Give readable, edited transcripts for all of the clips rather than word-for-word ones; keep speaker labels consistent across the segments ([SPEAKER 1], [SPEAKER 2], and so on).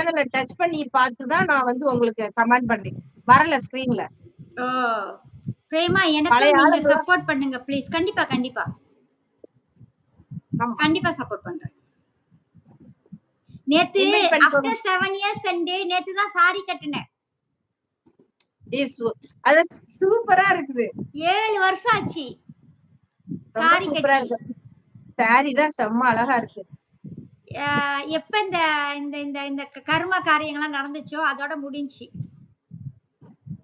[SPEAKER 1] சேனல touch பண்ணி பார்த்து தான் நான் வந்து உங்களுக்கு கமெண்ட் பண்ணேன். வரல ஸ்கிரீன்ல.
[SPEAKER 2] ஓ பிரேமா எனக்கு
[SPEAKER 1] பழைய
[SPEAKER 2] நீங்க
[SPEAKER 1] ஆளுங்கலாம்
[SPEAKER 2] சப்போர்ட் பண்ணுங்க ப்ளீஸ். கண்டிப்பா கண்டிப்பா
[SPEAKER 1] ஆமா.
[SPEAKER 2] கண்டிப்பா சப்போர்ட் பண்றேன். நேத்து
[SPEAKER 1] இன்வைட் பண்ணிக்கோங்க.
[SPEAKER 2] ஆஃப்டர் 7 இயர்ஸ் அண்ட் டே நேத்து தான் சாரி கட்டினேன்.
[SPEAKER 1] அது சூப்பரா இருக்குது.
[SPEAKER 2] 7 வருஷம் ஆச்சு
[SPEAKER 1] ரொம்ப
[SPEAKER 2] சாரி
[SPEAKER 1] சூப்பரா
[SPEAKER 2] கட்டி.
[SPEAKER 1] இருக்கு. சாரி தான் செம்ம அழகா இருக்கு.
[SPEAKER 2] எப்ப இந்த இந்த இந்த இந்த கர்ம காரியங்கள்லாம் நடந்துச்சோ அதோட முடிஞ்சுச்சு.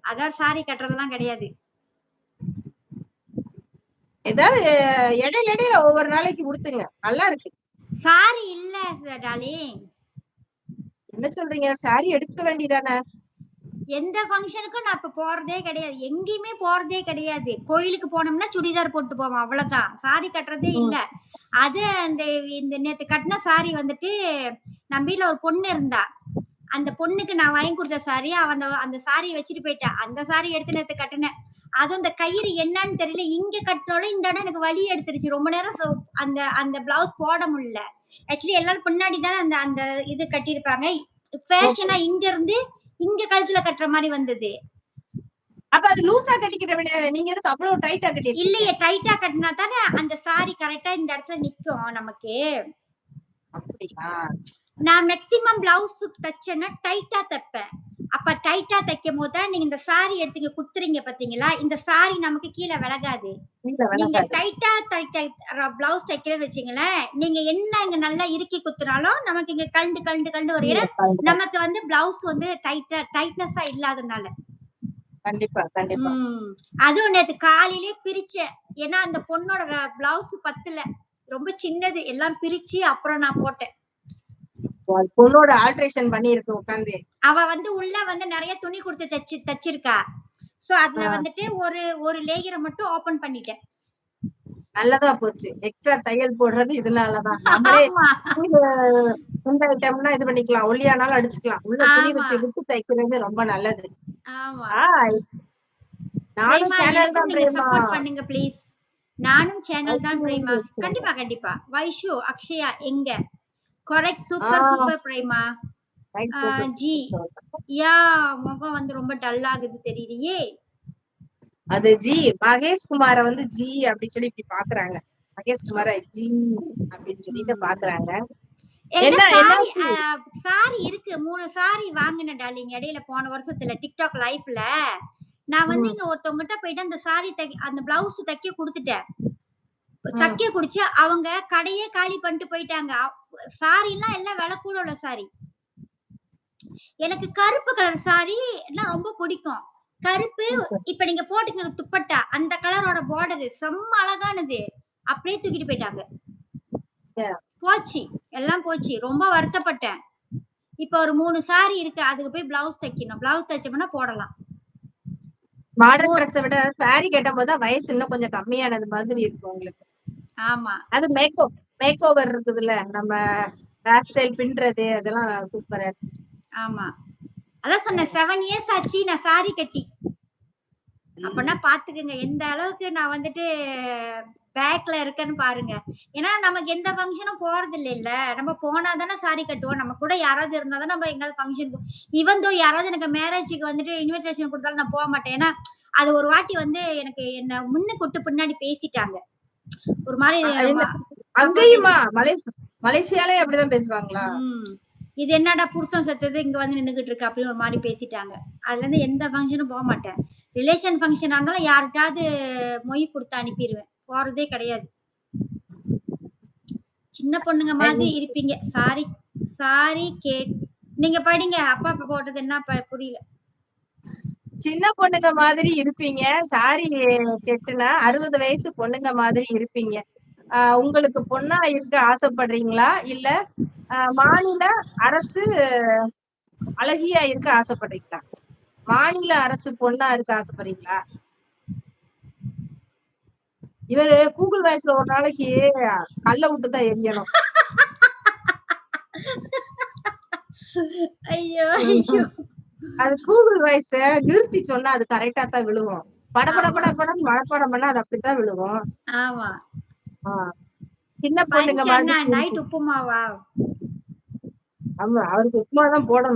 [SPEAKER 2] அதான் சாரி கட்டுறதெல்லாம் கிடையாது.
[SPEAKER 1] ஏதாவது இடையில இடையில ஒவ்வொரு நாளைக்கு உடுத்துங்க. நல்லா இருக்கு.
[SPEAKER 2] சாரி இல்ல டார்லிங்.
[SPEAKER 1] என்ன சொல்றீங்க? சாரி எடுக்க வேண்டியதானே?
[SPEAKER 2] எந்த ஃபங்க்ஷனுக்கும் நான் இப்ப போறதே கிடையாது. எங்கேயுமே போறதே கிடையாது. கோயிலுக்கு போனோம்னா சுடிதார் போட்டு போவோம். அவ்வளவுதான். சாரி கட்டுறதே இல்ல. அது அந்த இந்த நேத்து கட்டின சாரி வந்துட்டு நம்ம வீட்ல ஒரு பொண்ணு இருந்தா. அந்த பொண்ணுக்கு நான் வாங்கி கொடுத்த சாரி அவ அந்த சாரியை வச்சுட்டு போயிட்டா. அந்த சாரி எடுத்து நேத்து கட்டினேன். அதுவும் இந்த கயிறு என்னன்னு தெரியல. இங்க கட்டினாலும் இந்த இடம் எனக்கு வலி எடுத்துருச்சு. ரொம்ப நேரம் அந்த அந்த பிளவுஸ் போட முடியல. ஆக்சுவலி எல்லாரும் பின்னாடி தானே அந்த அந்த இது கட்டியிருப்பாங்க. ஃபேஷனா இங்க இருந்து இங்க கழுத்துல கட்டுற மாதிரி வந்தது.
[SPEAKER 1] அப்ப அது லூசா கட்டிக்கிற வேண்டியது. நீங்க எதுக்கு அவ்வளவு டைட்டா கட்டிருக்கீங்க?
[SPEAKER 2] இல்லையே டைட்டா கட்டினா தானே அந்த சாரி கரெக்டா இந்த இடத்துல நிக்கும் நமக்கு.
[SPEAKER 1] அப்படியா?
[SPEAKER 2] நான் மேக்ஸிமம் பிளவுஸ் தச்சேன்னா டைட்டா தைப்பேன். அப்ப டைட்டா தைக்கும் போது நீங்க இந்த சாரி எடுத்து குத்துறீங்க பாத்தீங்களா, இந்த சாரி நமக்கு கீழே விலகாது. நீங்க டைட்டா பிளவுஸ் தைக்கிறேன்னு வச்சீங்களேன், நீங்க என்ன இங்க நல்லா இறுக்கி குத்துனாலும் நமக்கு இங்க கண்டு கண்டு கண்டு ஒரு நமக்கு வந்து பிளவுஸ் வந்து டைட்னஸா இல்லாதனால.
[SPEAKER 1] கண்டிப்பா கண்டிப்பா.
[SPEAKER 2] அதுவும் நேத்து காலையிலே பிரிச்சேன். ஏன்னா அந்த பொண்ணோட பிளவுஸ் பத்தல. ரொம்ப சின்னது. எல்லாம் பிரிச்சு அப்புறம் நான் போட்டேன்.
[SPEAKER 1] பொண்ணோட ஆல்ட்ரேஷன் பண்ணி இருக்கு உட்கார்ந்து.
[SPEAKER 2] அவ வந்து உள்ள வந்து நிறைய துணி கொடுத்து தச்சிருக்கா. சோ அதுல வந்துட்டு ஒரு லேயரை மட்டும் ஓபன் பண்ணிட்டேன்.
[SPEAKER 1] நல்லதா போச்சு. எக்ஸ்ட்ரா தையல் போடுறது இதனாலதான். நம்மளே இந்த ஐட்டம்னா இது பண்ணிக்கலாம். ஒல்லியானாலும் அடிச்சுக்கலாம். உள்ள துணி வச்சு விட்டு தைக்கிறது ரொம்ப நல்லது.
[SPEAKER 2] ஆமா.
[SPEAKER 1] நானும் சேனல் தான்
[SPEAKER 2] நீங்க சப்போர்ட் பண்ணுங்க ப்ளீஸ். நானும் சேனல் தான் பிரேமா. கண்டிப்பா கண்டிப்பா. வைஷு அக்ஷயா எங்க? Correct super super Prema. ஜி யா முகம் வந்து ரொம்ப டல் ஆகுது தெரியலையே.
[SPEAKER 1] அது ஜி மகேஷ் குமார வந்து ஜி அப்படி சொல்லி இப்படி பாக்குறாங்க. மகேஷ் குமார ஜி அப்படின்னு சொல்லிட்டு பாக்குறாங்க.
[SPEAKER 2] என்ன சாரி இருக்கு 3 சாரி வாங்கினேன் டார்லிங் இடையில போன வருஷத்துல டிக்டாக் லைஃப்ல. நான் வந்து இங்க ஒருத்தவங்கிட்ட போயிட்டு அந்த சாரி அந்த பிளவுஸ் தைக்க கொடுத்துட்டேன். தைக்க குடிச்சு அவங்க கடையே காலி பண்ணிட்டு போயிட்டாங்க. சாரி எல்லாம் விலை கூட உள்ள சாரி. எனக்கு கருப்பு கலர் சாரி எல்லாம் ரொம்ப பிடிக்கும். கருப்பு இப்ப நீங்க போட்டுக்கங்க துப்பட்டா அந்த கலரோட பார்டர் செம்ம அழகானது. அப்படியே தூக்கிட்டு போயிட்டாங்க. போச்சு எல்லாம் போச்சு. ரொம்ப வருத்தப்பட்டேன். இப்ப ஒரு 3 சாரி இருக்கு. அதுக்கு போய் பிளவுஸ் தைக்கணும். பிளவுஸ் தைச்சோம்னா போடலாம்.
[SPEAKER 1] மாடர்ன் ட்ரெஸ் விட சாரி கட்டும்போது தான் வயசு இன்னும் கொஞ்சம் கம்மியானது மாதிரி இருக்கும் உங்களுக்கு.
[SPEAKER 2] ஆமா.
[SPEAKER 1] அது மேக் ஓவர் இருக்குதுல்ல. நம்ம ஹேர் ஸ்டைல் பின்றது அதெல்லாம் சூப்பரா இருக்கு.
[SPEAKER 2] ஆமா. அதான் சொன்னேன் 7 இயர்ஸ் ஆச்சு நான் சாரி கட்டி. அப்பனா பாத்துக்கங்க எந்த அளவுக்கு நான் வந்துட்டு பேக்ல இருக்கேன்னு பாருங்க. ஏன்னா நமக்கு எந்த ஃபங்க்ஷனும் போறது இல்ல. நம்ம போனா தானே சாரி கட்டுவோம். நம்ம கூட யாராவது இருந்தா தான் நம்ம எங்காவது ஃபங்க்ஷன் ஈவன் தோ யாராவது எனக்கு மேரேஜுக்கு வந்துட்டு இன்விடேஷன் கொடுத்தாலும் நான் போக மாட்டேன். ஏன்னா அது ஒரு வாட்டி வந்து எனக்கு என்ன முன்ன கூட்டு பின்னாடி பேசிட்டாங்க. ஒரு மாதிரி
[SPEAKER 1] அங்கேயுமா மலேசியாலே அப்படிதான் பேசுவாங்களா?
[SPEAKER 2] இது என்னடா புருஷன் செத்தது இங்க வந்து நின்னுகிட்டு இருக்கு அப்படின்னு ஒரு மாதிரி பேசிட்டாங்க. அதுல இருந்து எந்த ஃபங்க்ஷனும் போக மாட்டேன். ரிலேஷன் ஃபங்க்ஷனா இருந்தாலும் யார்கிட்டயாவது மொய் கொடுத்து அனுப்பிடுவேன். போறதே கிடையாது. சின்ன பொண்ணுங்க மாதிரி இருப்பீங்க. சாரி சாரி நீங்க படிங்க. அப்பா போட்டது என்ன புரியல.
[SPEAKER 1] சின்ன பொண்ணுங்க மாதிரி இருப்பீங்க. சாரி கெட்டுனா 60 வயசு பொண்ணுங்க மாதிரி இருப்பீங்க. உங்களுக்கு பொண்ணா இருக்க ஆசைப்படுறீங்களா? இல்ல மாநில அரசு அழகியா இருக்க ஆசைப்படுறீங்களா? மாநில அரசு பொண்ணா இருக்க ஆசைப்படுறீங்களா? இவரு கூகுள் வாய்ஸ்ல ஒரு நாளைக்கு கல்ல விட்டு தான் எரியணும்.
[SPEAKER 2] ஐயோ ஐயோ.
[SPEAKER 1] அது கூகுள் வாய்ஸ் நிறுத்தி சொன்னா அது கரெக்டா தான் விழுகும். படபட மனப்பாடம் பண்ணா அது அப்படித்தான் விழுகும்.
[SPEAKER 2] ஆமா.
[SPEAKER 1] சின்ன பொண்ணுங்க மாதிரி
[SPEAKER 2] நைட் உப்புமாவா?
[SPEAKER 1] ஆமா. அவருக்கு உப்மா தான் போடணும்.